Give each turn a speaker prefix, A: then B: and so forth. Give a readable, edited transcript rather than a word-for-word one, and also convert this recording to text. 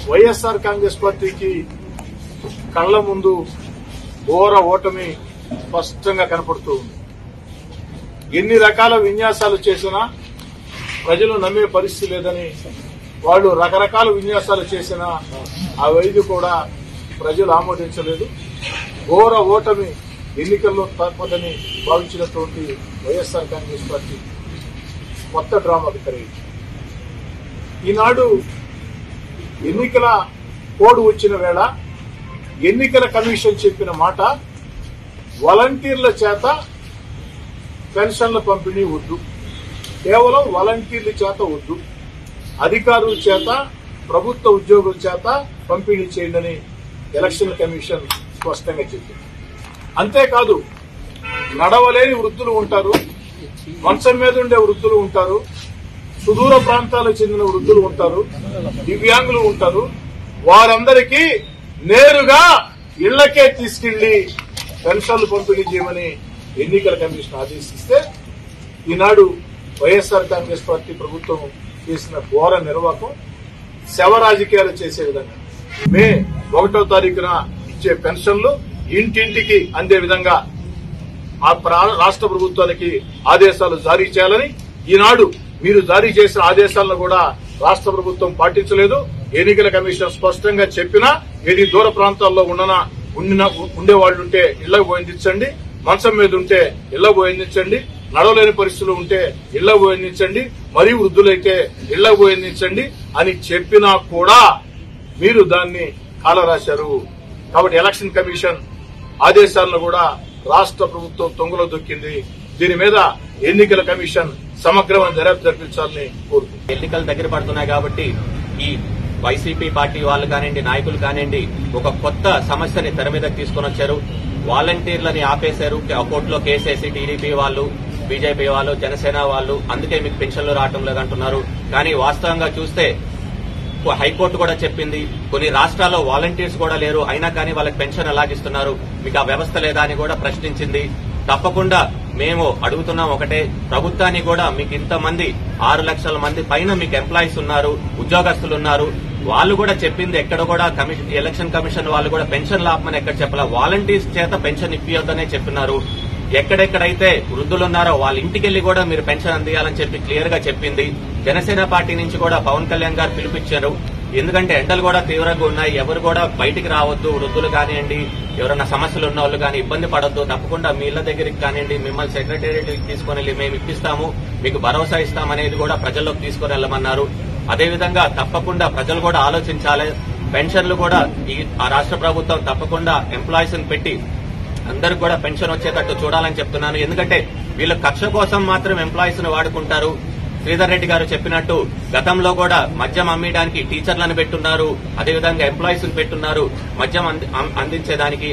A: వైఎస్ఆర్ కాంగ్రెస్ పార్టీకి కళ్ల ముందు ఘోర ఓటమి స్పష్టంగా కనపడుతూ ఉంది. ఎన్ని రకాల విన్యాసాలు చేసినా ప్రజలు నమ్మే పరిస్థితి లేదని, వాళ్ళు రకరకాల విన్యాసాలు చేసినా అవైదు కూడా ప్రజలు ఆమోదించలేదు. ఘోర ఓటమి ఎన్నికల్లో తప్పదని భావించినటువంటి వైఎస్ఆర్ కాంగ్రెస్ పార్టీ కొత్త డ్రామాకు తెరయింది. ఈనాడు ఎన్నికల కోడ్ వచ్చిన వేళ ఎన్నికల కమిషన్ చెప్పిన మాట, వాలంటీర్ల చేత పెన్షన్ల పంపిణీ వద్దు, కేవలం వాలంటీర్ల చేత వద్దు, అధికారుల చేత ప్రభుత్వ ఉద్యోగుల చేత పంపిణీ చేయండి ఎలక్షన్ కమిషన్ స్పష్టంగా చెప్పింది. అంతేకాదు, నడవలేని వృద్ధులు ఉంటారు, మంచం మీద ఉండే వృద్ధులు ఉంటారు, సుదూర ప్రాంతాలకు చెందిన వృద్ధులు ఉంటారు, దివ్యాంగులు ఉంటారు. వారందరికీ నేరుగా ఇళ్లకే తీసుకెళ్లి పెన్షన్లు పంపిణీ చేయమని ఎన్నికల కమిషన్ ఆదేశిస్తే, ఈనాడు వైఎస్ఆర్ కాంగ్రెస్ పార్టీ ప్రభుత్వం చేసిన ఘోర నిర్వాహకం శవ రాజకీయాలు చేసే విధంగా మే 1వ తారీఖున ఇచ్చే పెన్షన్లు ఇంటింటికి అందే విధంగా ఆ రాష్ట్ర ప్రభుత్వానికి ఆదేశాలు జారీ చేయాలని, ఈనాడు మీరు జారీ చేసిన ఆదేశాలను కూడా రాష్ట్ర ప్రభుత్వం పాటించలేదు. ఎన్నికల కమిషన్ స్పష్టంగా చెప్పినా, ఏది దూర ప్రాంతాల్లో ఉండేవాళ్లుంటే ఇళ్లకు పోయించండి, మంచం మీద ఉంటే ఇళ్లకు పోయించండి, నడవలేని పరిస్థితులు ఉంటే ఇళ్లకు పోయించండి, మరీ వృద్ధులైతే ఇళ్లకు పోయించండి అని చెప్పినా కూడా మీరు దాన్ని కాలరాశారు. కాబట్టి ఎలక్షన్ కమిషన్ ఆదేశాలను కూడా రాష్ట్ర ప్రభుత్వం తొంగలో దొక్కింది. దీని మీద ఎన్నికల కమిషన్ సమగ్రమైన దర్యాప్తు జరిపించాలని కోరుతుంది.
B: ఎన్నికలు దగ్గర పడుతున్నాయి కాబట్టి ఈ వైసీపీ పార్టీ వాళ్ళు కానివ్వండి, నాయకులు కానివ్వండి, ఒక కొత్త సమస్యని తెర మీదకి తీసుకుని వచ్చారు. వాలంటీర్లని ఆపేశారు, కోర్టులో కేసేసి టీడీపీ వాళ్ళు, బీజేపీ వాళ్ళు, జనసేన వాళ్ళు, అందుకే మీకు పెన్షన్లు రావటం లేదంటున్నారు. కానీ వాస్తవంగా చూస్తే హైకోర్టు కూడా చెప్పింది, కొన్ని రాష్ట్రాల్లో వాలంటీర్స్ కూడా లేరు, అయినా కానీ వాళ్ళకి పెన్షన్ ఎలాగిస్తున్నారు, మీకు ఆ వ్యవస్థ లేదా అని కూడా ప్రశ్నించింది. తప్పకుండా మేము అడుగుతున్నాం ఒకటే, ప్రభుత్వాన్ని కూడా మీకు ఇంతమంది 6 లక్షల మంది పైన మీకు ఎంప్లాయీస్ ఉన్నారు, ఉద్యోగస్తులు ఉన్నారు, వాళ్ళు కూడా చెప్పింది ఎక్కడ కూడా ఎలక్షన్ కమిషన్ వాళ్ళు కూడా పెన్షన్ లాపమని ఎక్కడ చెప్పాల, వాలంటీర్స్ చేత పెన్షన్ ఇప్పియొద్దనే చెప్పినారు. ఎక్కడెక్కడైతే వృద్ధులున్నారో వాళ్ళ ఇంటికెళ్లి కూడా మీరు పెన్షన్ అందియాలని చెప్పి క్లియర్ గా చెప్పింది. జనసేన పార్టీ నుంచి కూడా పవన్ కళ్యాణ్ గారు పిలుపుచ్చారు. ఎందుకంటే ఎండలు కూడా తీవ్రంగా ఉన్నాయి, ఎవరు కూడా బయటికి రావద్దు, వృద్ధులు కానివ్వండి, ఎవరైనా సమస్యలు ఉన్న వాళ్ళు కానీ ఇబ్బంది పడొద్దు, తప్పకుండా మీ ఇళ్ల దగ్గరికి కానివ్వండి, మిమ్మల్ని సెక్రటేరియట్కి తీసుకుని వెళ్లి మేము ఇప్పిస్తాము, మీకు భరోసా ఇస్తామనేది కూడా ప్రజల్లోకి తీసుకుని వెళ్లమన్నారు. అదేవిధంగా తప్పకుండా ప్రజలు కూడా ఆలోచించాలి. పెన్షన్లు కూడా ఆ రాష్ట్ర ప్రభుత్వం తప్పకుండా ఎంప్లాయీస్ ని పెట్టి అందరికి కూడా పెన్షన్ వచ్చేటట్టు చూడాలని చెప్తున్నాను. ఎందుకంటే వీళ్ళు కక్ష కోసం మాత్రం ఎంప్లాయీస్ ని వాడుకుంటారు. శ్రీధర్ రెడ్డి గారు చెప్పినట్టు గతంలో కూడా మద్యం అమ్మడానికి టీచర్లను పెట్టున్నారు, అదేవిధంగా ఎంప్లాయీస్ ని పెట్టున్నారు మద్యం అందించేదానికి.